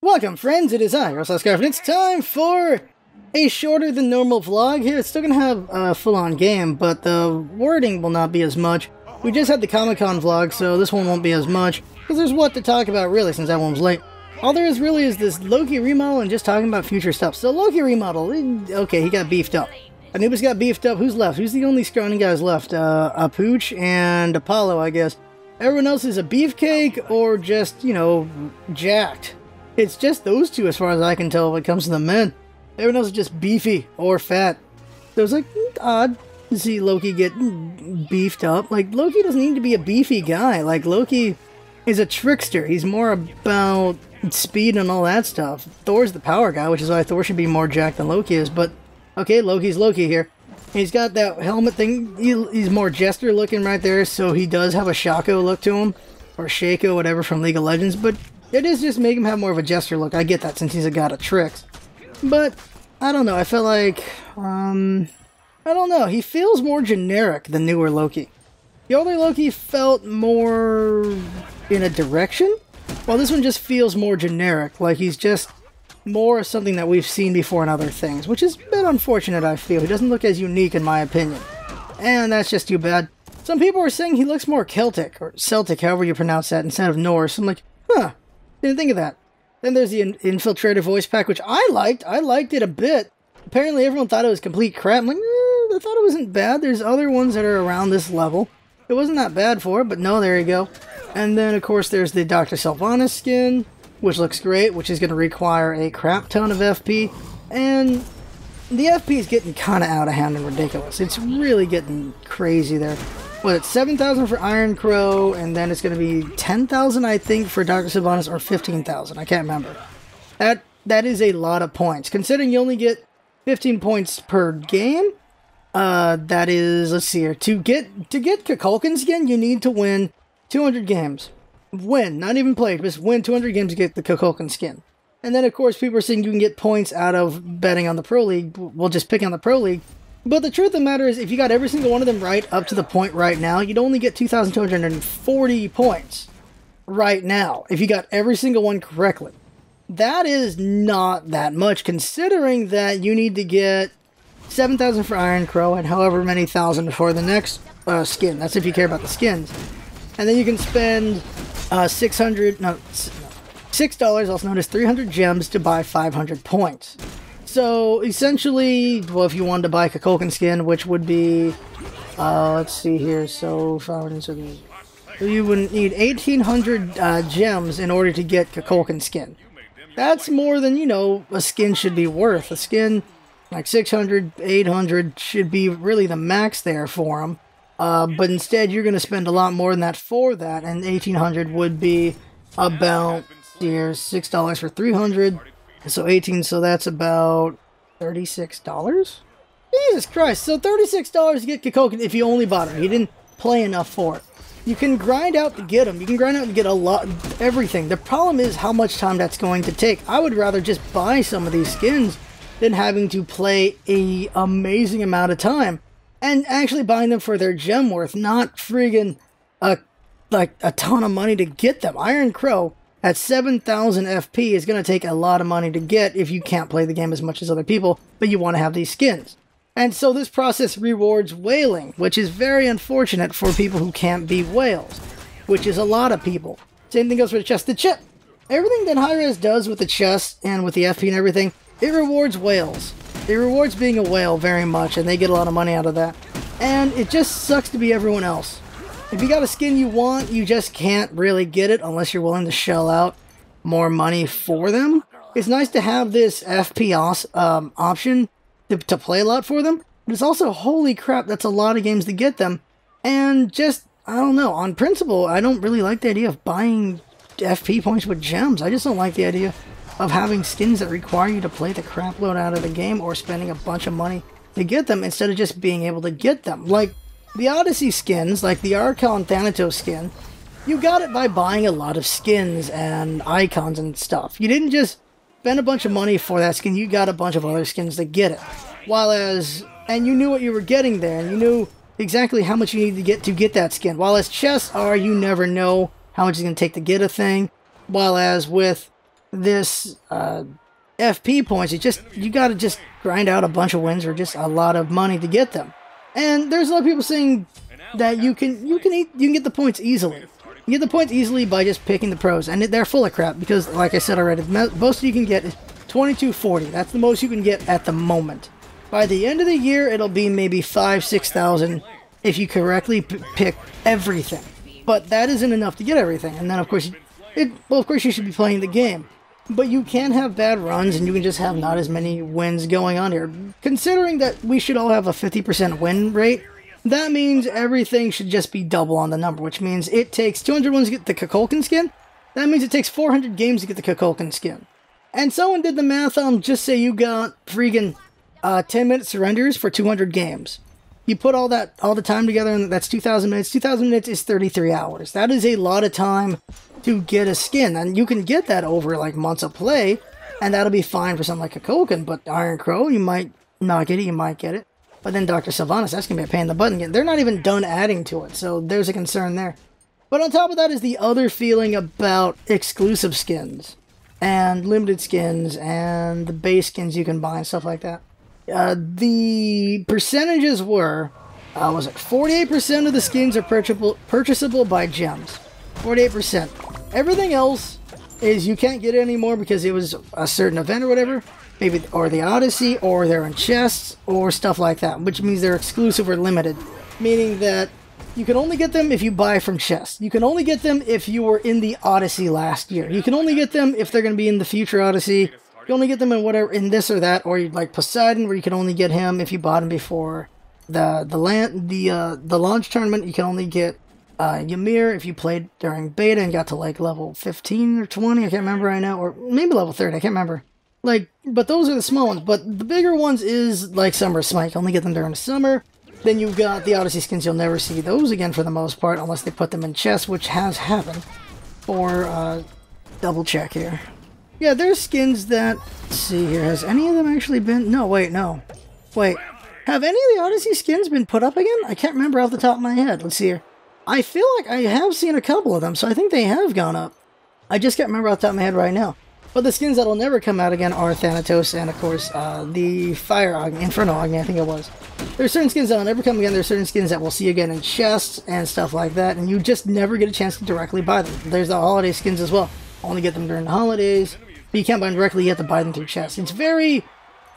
Welcome, friends. It is I, ScarfVloged, and it's time for a shorter than normal vlog here. It's still going to have a full-on game, but the wording will not be as much. We just had the Comic-Con vlog, so this one won't be as much, because there's what to talk about, really, since that one was late. All there is really is this Loki remodel and just talking about future stuff. So Loki remodel, okay, he got beefed up. Anubis got beefed up. Who's left? Who's the only scrawny guys left? Pooch and Apollo, I guess. Everyone else is a beefcake or just, you know, jacked. It's just those two as far as I can tell when it comes to the men. Everyone else is just beefy or fat. So it's like odd to see Loki get beefed up. Like, Loki doesn't need to be a beefy guy. Like, Loki is a trickster. He's more about speed and all that stuff. Thor's the power guy, which is why Thor should be more jacked than Loki is. But, okay, Loki's Loki here. He's got that helmet thing. He's more jester looking right there, so he does have a Shaco look to him. Or Shaco, whatever, from League of Legends. But it is just make him have more of a jester look. I get that since he's a god of tricks. But, I don't know. I feel like, I don't know. He feels more generic than newer Loki. The older Loki felt more in a direction, while this one just feels more generic. Like he's just more something that we've seen before in other things, which is a bit unfortunate, I feel. He doesn't look as unique in my opinion. And that's just too bad. Some people are saying he looks more Celtic, or Celtic, however you pronounce that, instead of Norse. I'm like, huh, didn't think of that. Then there's the Infiltrator voice pack, which I liked. I liked it a bit. Apparently everyone thought it was complete crap. I'm like, I thought it wasn't bad. There's other ones that are around this level. It wasn't that bad for it, but no, there you go. And then, of course, there's the Dr. Sylvanas skin, which looks great, which is going to require a crap ton of FP. And the FP is getting kind of out of hand and ridiculous. It's really getting crazy there. What, it's 7,000 for Iron Crow, and then it's going to be 10,000, I think, for Dr. Sylvanas, or 15,000. I can't remember. That is a lot of points. Considering you only get 15 points per game, that is, let's see here, to get Kukulkan skin, you need to win 200 games. Win, not even play, just win 200 games to get the Kukulkan skin. And then, of course, people are saying you can get points out of betting on the Pro League. We'll just pick on the Pro League. But the truth of the matter is, if you got every single one of them right up to the point right now, you'd only get 2,240 points right now, if you got every single one correctly. That is not that much, considering that you need to get 7,000 for Iron Crow and however many thousand for the next skin. That's if you care about the skins. And then you can spend $6, also known as 300 gems, to buy 500 points. So, essentially, well, if you wanted to buy Kukulkan skin, which would be, let's see here, so you would need 1,800 gems in order to get Kukulkan skin. That's more than, you know, a skin should be worth. A skin, like 600, 800, should be really the max there for them. But instead, you're going to spend a lot more than that for that, and 1,800 would be about, here's $6 for 300, so 18, so that's about $36? Jesus Christ, so $36 to get Kukulkan if you only bought him. You didn't play enough for it. You can grind out to get them. You can grind out to get a lot, everything. The problem is how much time that's going to take. I would rather just buy some of these skins than having to play an amazing amount of time and actually buying them for their gem worth, not friggin' like a ton of money to get them. Iron Crow at 7,000 FP is going to take a lot of money to get if you can't play the game as much as other people, but you want to have these skins. And so this process rewards whaling, which is very unfortunate for people who can't be whales, which is a lot of people. Same thing goes for the chest. The chip. Everything that Hi-Rez does with the chest and with the FP and everything, it rewards whales. It rewards being a whale very much, and they get a lot of money out of that. And it just sucks to be everyone else. If you got a skin you want, you just can't really get it unless you're willing to shell out more money for them. It's nice to have this FP option to play a lot for them, but it's also, holy crap, that's a lot of games to get them. And just, I don't know, on principle, I don't really like the idea of buying FP points with gems. I just don't like the idea of having skins that require you to play the crap load out of the game or spending a bunch of money to get them instead of just being able to get them. Like the Odyssey skins, like the Archon Thanatos skin, you got it by buying a lot of skins and icons and stuff. You didn't just spend a bunch of money for that skin, you got a bunch of other skins to get it. And you knew what you were getting there, and you knew exactly how much you needed to get that skin. While as chests are, you never know how much it's going to take to get a thing. While as with this FP points. You gotta just grind out a bunch of wins or just a lot of money to get them. And there's a lot of people saying that you can get the points easily. You get the points easily by just picking the pros, and they're full of crap because, like I said already, the most you can get is 2240. That's the most you can get at the moment. By the end of the year, it'll be maybe 5,000-6,000 if you correctly pick everything. But that isn't enough to get everything. And then, of course, of course, you should be playing the game. But you can have bad runs, and you can just have not as many wins going on here. Considering that we should all have a 50% win rate, that means everything should just be double on the number, which means it takes 200 wins to get the Kukulkan skin. That means it takes 400 games to get the Kukulkan skin. And someone did the math on, just say you got freaking 10-minute surrenders for 200 games. You put all the time together, and that's 2,000 minutes. 2,000 minutes is 33 hours. That is a lot of time to get a skin, and you can get that over like months of play, and that'll be fine for something like Kukulkan. But Iron Crow, you might not get it, you might get it. But then Dr. Sylvanas, that's going to be a pain in the butt again. They're not even done adding to it, so there's a concern there. But on top of that is the other feeling about exclusive skins, and limited skins, and the base skins you can buy and stuff like that. The percentages were, was it 48% of the skins are purchasable by gems. 48%. Everything else is you can't get it anymore because it was a certain event or whatever. Maybe, or the Odyssey, or they're in chests, or stuff like that, which means they're exclusive or limited, meaning that you can only get them if you buy from chests. You can only get them if you were in the Odyssey last year. You can only get them if they're going to be in the future Odyssey. You can only get them in whatever, in this or that, or like Poseidon, where you can only get him if you bought him before the launch tournament. You can only get Ymir if you played during beta and got to like level 15 or 20, I can't remember right now, or maybe level 30, I can't remember. Like, but those are the small ones. But the bigger ones is like Summer Smite. You only get them during the summer. Then you've got the Odyssey skins. You'll never see those again for the most part, unless they put them in chests, which has happened. Or double check here. Yeah, there's skins that. Let's see here. Has any of them actually been? No, wait, no. Wait. Have any of the Odyssey skins been put up again? I can't remember off the top of my head. Let's see here. I feel like I have seen a couple of them, so I think they have gone up. I just can't remember off the top of my head right now. But the skins that'll never come out again are Thanatos and, of course, the Fire Agni, Inferno Agni, I think it was. There's certain skins that'll never come again. There's certain skins that we'll see again in chests and stuff like that, and you just never get a chance to directly buy them. There's the holiday skins as well. Only get them during the holidays, but you can't buy them directly. You have to buy them through chests. It's very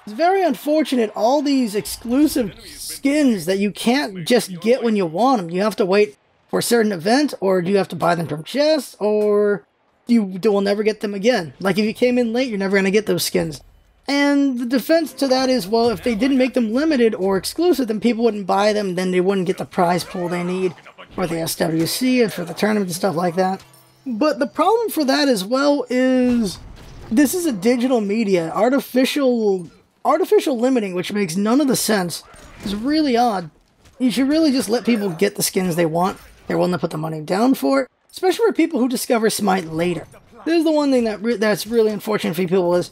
unfortunate, all these exclusive skins that you can't just get when you want them. You have to wait for a certain event, or do you have to buy them from chests, or you will never get them again. Like, if you came in late, you're never going to get those skins. And the defense to that is, well, if they didn't make them limited or exclusive, then people wouldn't buy them, then they wouldn't get the prize pool they need for the SWC and for the tournament and stuff like that. But the problem for that as well is, this is a digital media. Artificial limiting, which makes none of the sense, is really odd. You should really just let people get the skins they want. They're willing to put the money down for it. Especially for people who discover Smite later. This is the one thing that's really unfortunate for people is,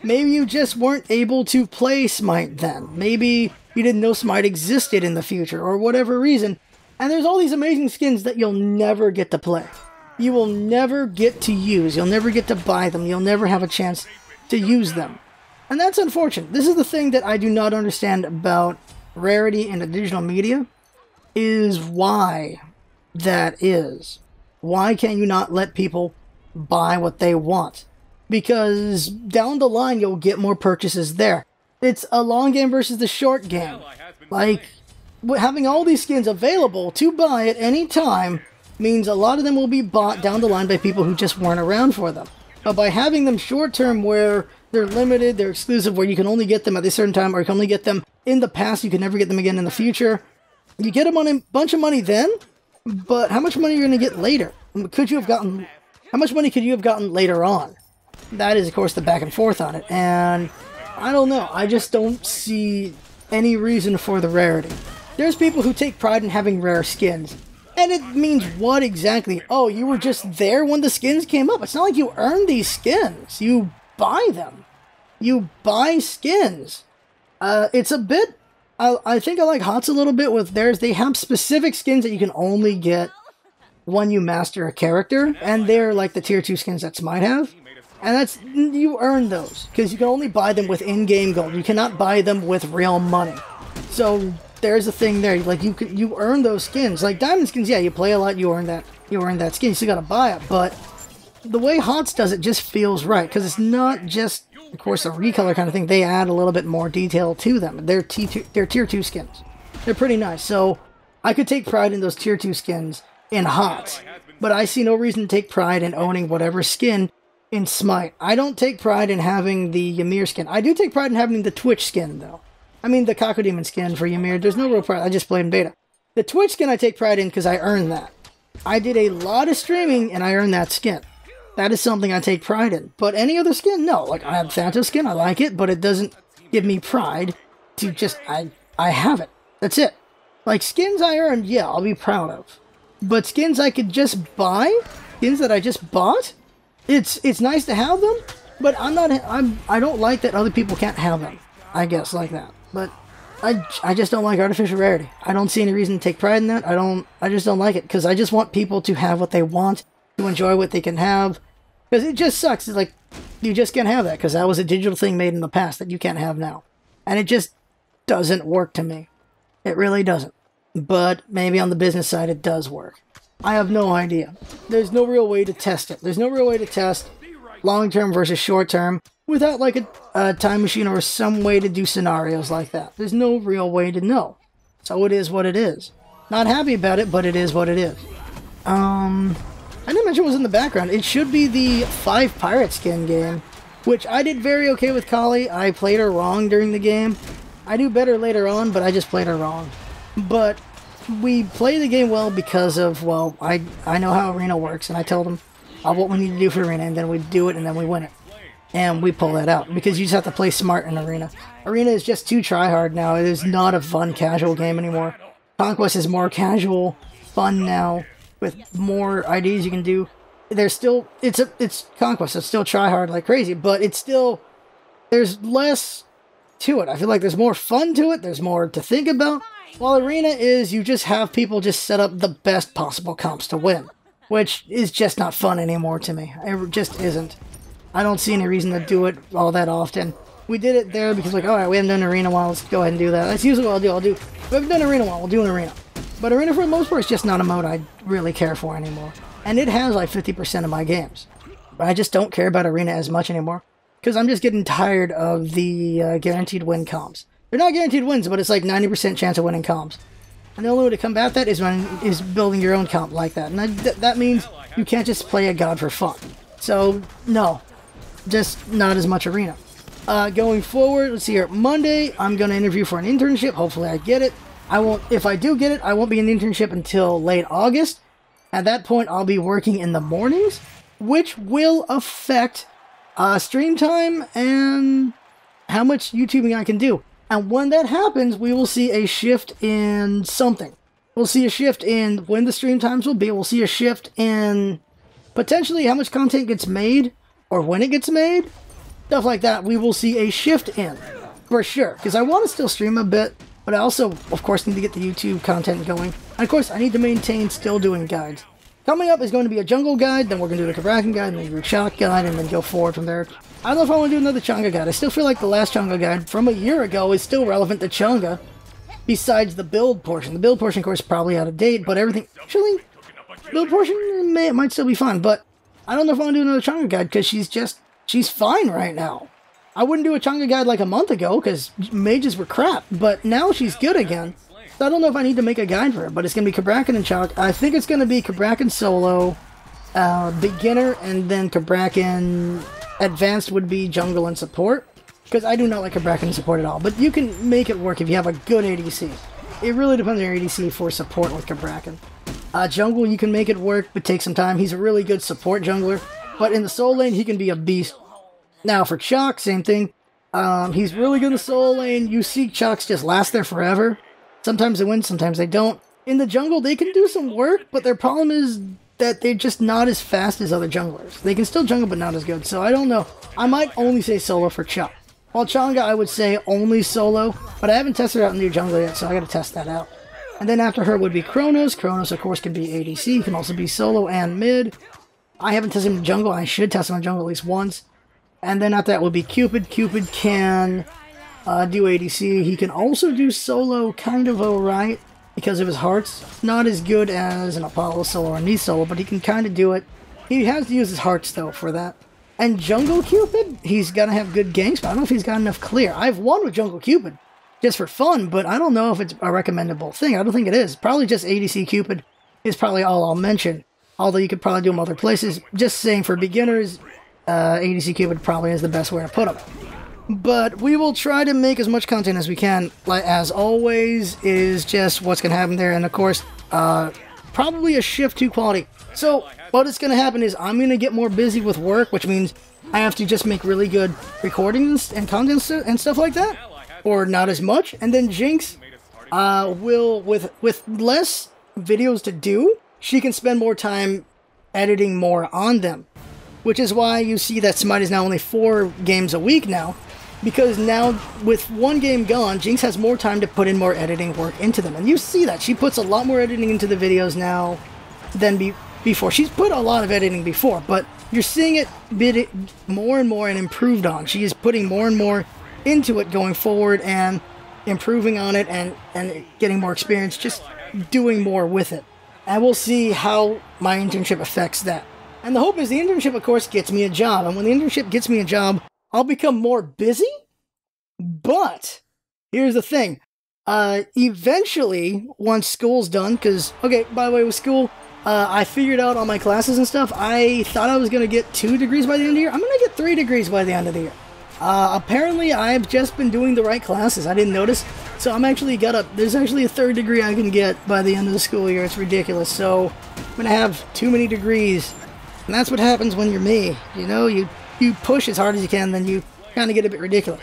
maybe you just weren't able to play Smite then. Maybe you didn't know Smite existed in the future, or whatever reason. And there's all these amazing skins that you'll never get to play. You will never get to use. You'll never get to buy them. You'll never have a chance to use them. And that's unfortunate. This is the thing that I do not understand about rarity in the digital media, is why that is. Why can you not let people buy what they want? Because down the line, you'll get more purchases there. It's a long game versus the short game. Like, having all these skins available to buy at any time means a lot of them will be bought down the line by people who just weren't around for them. But by having them short term, where they're limited, they're exclusive, where you can only get them at a certain time, or you can only get them in the past, you can never get them again in the future. You get them on a bunch of money then, but how much money are you going to get later? How much money could you have gotten later on? That is, of course, the back and forth on it. And I don't know. I just don't see any reason for the rarity. There's people who take pride in having rare skins. And it means what exactly? Oh, you were just there when the skins came up. It's not like you earned these skins. You buy them. You buy skins. It's a bit... I think I like HOTS a little bit with theirs. They have specific skins that you can only get when you master a character, and they're like the tier 2 skins that Smite have. And that's, you earn those, because you can only buy them with in-game gold. You cannot buy them with real money. So there's a thing there. Like, you earn those skins. Like diamond skins, yeah, you play a lot, you earn that skin. You still gotta buy it, but the way HOTS does it just feels right, because it's not just, of course, a recolor kind of thing. They add a little bit more detail to them. They're tier 2 skins. They're pretty nice. So I could take pride in those tier 2 skins in HOTS, but I see no reason to take pride in owning whatever skin in Smite. I don't take pride in having the Ymir skin. I do take pride in having the Twitch skin, though. I mean, the Cacodemon skin for Ymir, there's no real pride. I just played in beta. The Twitch skin I take pride in because I earned that. I did a lot of streaming and I earned that skin. That is something I take pride in. But any other skin, no. Like, I have Thanatos skin, I like it, but it doesn't give me pride to just, I have it. That's it. Like, skins I earned, yeah, I'll be proud of. But skins I could just buy, skins that I just bought, it's nice to have them, but I don't like that other people can't have them. I guess, like that. But I just don't like artificial rarity. I don't see any reason to take pride in that. I just don't like it, because I just want people to have what they want, to enjoy what they can have. Because it just sucks. It's like, you just can't have that, because that was a digital thing made in the past that you can't have now. And it just doesn't work to me. It really doesn't. But maybe on the business side it does work. I have no idea. There's no real way to test it. There's no real way to test long-term versus short-term without like a time machine or some way to do scenarios like that. There's no real way to know. So it is what it is. Not happy about it, but it is what it is. I didn't mention what was in the background. It should be the 5 pirate skin game, which I did very okay with Kali. I played her wrong during the game. I do better later on, but I just played her wrong. But we play the game well because of, well, I know how Arena works, and I told them what we need to do for Arena, and then we do it, and then we win it. And we pull that out, because you just have to play smart in Arena. Arena is just too try-hard now. It is not a fun, casual game anymore. Conquest is more casual, fun now, with more IDs you can do. There's still, it's Conquest, it's still try-hard like crazy, but it's still, there's less to it. I feel like there's more fun to it, there's more to think about. While Arena is, you just have people just set up the best possible comps to win, which is just not fun anymore to me. It just isn't. I don't see any reason to do it all that often. We did it there because, like, alright, we haven't done Arena in a while, let's go ahead and do that. That's usually what I'll do. We haven't done Arena in a while, we'll do an Arena. But Arena, for the most part, is just not a mode I really care for anymore. And it has, like, 50% of my games. But I just don't care about Arena as much anymore, because I'm just getting tired of the guaranteed win comps. They're not guaranteed wins, but it's like 90% chance of winning comps. And the only way to combat that is building your own comp like that. And that means you can't just play a god for fun. So, no. Just not as much Arena. Going forward, let's see here. Monday, I'm going to interview for an internship. Hopefully I get it. If I do get it, I won't be in the internship until late August. At that point, I'll be working in the mornings, which will affect stream time and how much YouTubing I can do. And when that happens, we will see a shift in something. We'll see a shift in when the stream times will be. We'll see a shift in potentially how much content gets made, or when it gets made. Stuff like that, we will see a shift in, for sure. Because I want to still stream a bit, but I also, of course, need to get the YouTube content going. And of course, I need to maintain still doing guides. Coming up is going to be a jungle guide, then we're going to do the Kabrakan guide, and then do a Chunk guide, and then go forward from there. I don't know if I want to do another Changa guide. I still feel like the last Changa guide from a year ago is still relevant to Changa, besides the build portion. The build portion, of course, is probably out of date, but everything... Actually, build portion might still be fun, but I don't know if I want to do another Changa guide, because she's fine right now. I wouldn't do a Changa guide like a month ago, because mages were crap, but now she's good again. So I don't know if I need to make a guide for her, but it's going to be Kabrakan and Chunk. I think it's going to be Kabrakan solo, beginner, and then Kabrakan advanced would be jungle and support. Because I do not like Kabrakan support at all, but you can make it work if you have a good ADC. It really depends on your ADC for support with Kabrakan. Jungle, you can make it work, but take some time. He's a really good support jungler, but in the soul lane, he can be a beast. Now for Chalk, same thing. He's really good in the soul lane. You see Chalks just last there forever. Sometimes they win, sometimes they don't. In the jungle, they can do some work, but their problem is that they're just not as fast as other junglers. They can still jungle, but not as good, so I don't know. I might only say solo for Chalk. While Changa, I would say only solo, but I haven't tested out in the jungler yet, so I gotta test that out. And then after her would be Kronos. Kronos, of course, can be ADC, can also be solo and mid. I haven't tested him in jungle. I should test him in jungle at least once. And then after that will be Cupid. Cupid can do ADC. He can also do solo kind of alright because of his hearts. Not as good as an Apollo solo or a Neith solo, but he can kind of do it. He has to use his hearts though for that. And Jungle Cupid, he's got to have good ganks, but I don't know if he's got enough clear. I've won with Jungle Cupid just for fun, but I don't know if it's a recommendable thing. I don't think it is. Probably just ADC Cupid is probably all I'll mention. Although you could probably do them other places. Just saying for beginners, ADC Cupid probably is the best way to put them. But we will try to make as much content as we can. Like as always, is just what's going to happen there. And of course, probably a shift to quality. So what is going to happen is I'm going to get more busy with work, which means I have to just make really good recordings and content and stuff like that. Or not as much. And then Jinx will, with less videos to do, she can spend more time editing more on them. Which is why you see that Smite is now only 4 games a week now. Because now, with 1 game gone, Jinx has more time to put in more editing work into them. And you see that. She puts a lot more editing into the videos now than before. She's put a lot of editing before, but you're seeing it more and more and improved on. She is putting more and more into it going forward and improving on it and getting more experience, just doing more with it. And we'll see how my internship affects that. And the hope is the internship, of course, gets me a job. And when the internship gets me a job, I'll become more busy. But here's the thing. Eventually, once school's done, because, okay, by the way, with school, I figured out all my classes and stuff. I thought I was going to get 2 degrees by the end of the year. I'm going to get 3 degrees by the end of the year. Apparently, I've just been doing the right classes. I didn't notice. So I'm actually there's actually a 3rd degree I can get by the end of the school year. It's ridiculous. So I'm going to have too many degrees. And that's what happens when you're me. You know, you push as hard as you can, then you kind of get a bit ridiculous.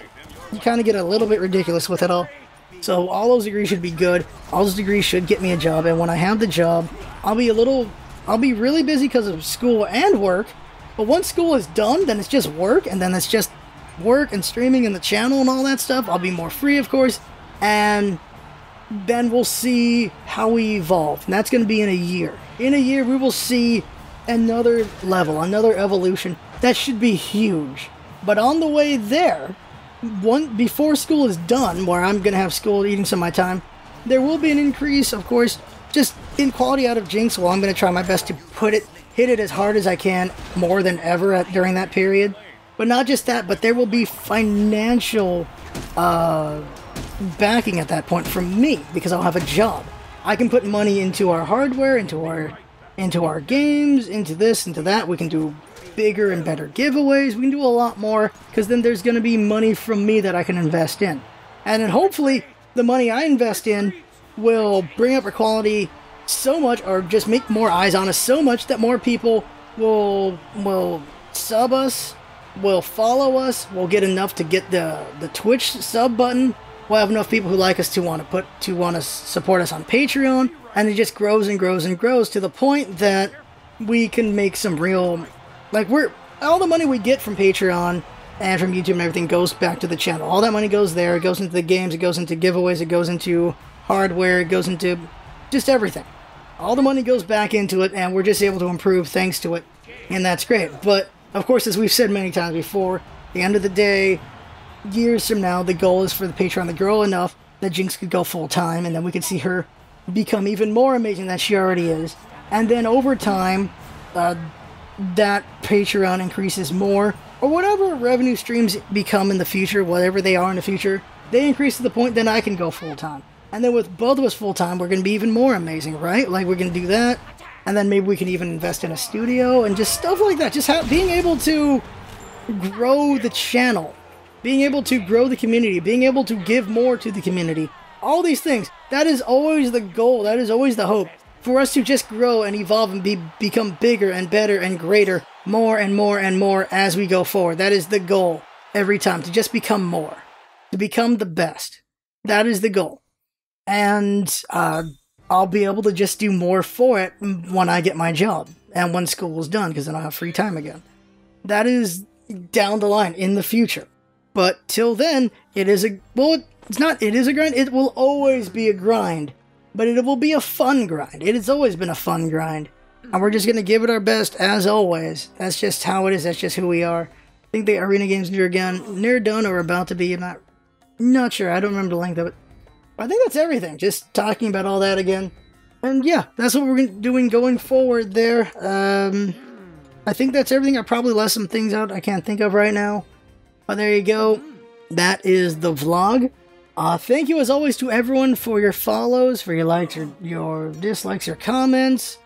You kind of get a little bit ridiculous with it all. So all those degrees should be good. All those degrees should get me a job. And when I have the job, I'll be really busy because of school and work. But once school is done, then it's just work. And then it's just work and streaming and the channel and all that stuff. I'll be more free, of course. And then we'll see how we evolve. And that's going to be in a year. In a year, we will see another level, another evolution. That should be huge. But on the way there, before school is done, where I'm going to have school eating some of my time, there will be an increase, of course, just in quality out of Jinx. Well, I'm going to try my best to hit it as hard as I can, more than ever during that period. But not just that, but there will be financial backing at that point from me, because I'll have a job. I can put money into our hardware, into our games, into this, into that. We can do bigger and better giveaways. We can do a lot more, because then there's going to be money from me that I can invest in. And then hopefully the money I invest in will bring up our quality so much, or just make more eyes on us so much, that more people will sub us, will follow us, will get enough to get the Twitch sub button. We'll have enough people who like us to want to support us on Patreon, and it just grows and grows and grows to the point that we can make some real, like, all the money we get from Patreon and from YouTube and everything goes back to the channel. All that money goes there. It goes into the games. It goes into giveaways. It goes into hardware. It goes into just everything. All the money goes back into it, and we're just able to improve thanks to it, and that's great. But of course, as we've said many times before, at the end of the day, years from now, the goal is for the Patreon to grow enough that Jinx could go full-time, and then we could see her become even more amazing than she already is. And then over time, that Patreon increases more, or whatever revenue streams become in the future, whatever they are in the future, they increase to the point then I can go full-time. And then with both of us full-time, we're going to be even more amazing, right? Like, we're going to do that, and then maybe we can even invest in a studio, and just stuff like that. Just being able to grow the channel, being able to grow the community, being able to give more to the community. All these things, that is always the goal, that is always the hope. For us to just grow and evolve and become bigger and better and greater, more and more and more as we go forward. That is the goal every time, to just become more, to become the best. That is the goal. And I'll be able to just do more for it when I get my job and when school is done, because then I'll have free time again. That is down the line in the future. But till then, it is a grind. It will always be a grind, but it will be a fun grind. It has always been a fun grind, and we're just going to give it our best as always. That's just how it is. That's just who we are. I think the arena game's near done or about to be. I'm not sure. I don't remember the length of it. I think that's everything. Just talking about all that again. And yeah, that's what we're doing going forward there. I think that's everything. I probably left some things out I can't think of right now. But there you go. That is the vlog. Thank you as always to everyone for your follows, for your likes, your dislikes, your comments,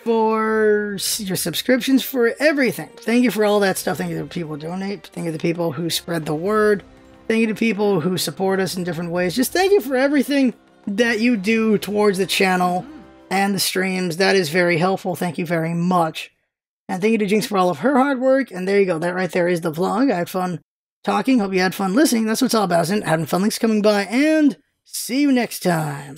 for your subscriptions, for everything. Thank you for all that stuff. Thank you to the people who donate. Thank you to the people who spread the word. Thank you to people who support us in different ways. Just thank you for everything that you do towards the channel and the streams. That is very helpful. Thank you very much. And thank you to Jinx for all of her hard work. And there you go. That right there is the vlog. I had fun talking. Hope you had fun listening. That's what it's all about, isn't it? Having fun. Links coming by. And see you next time.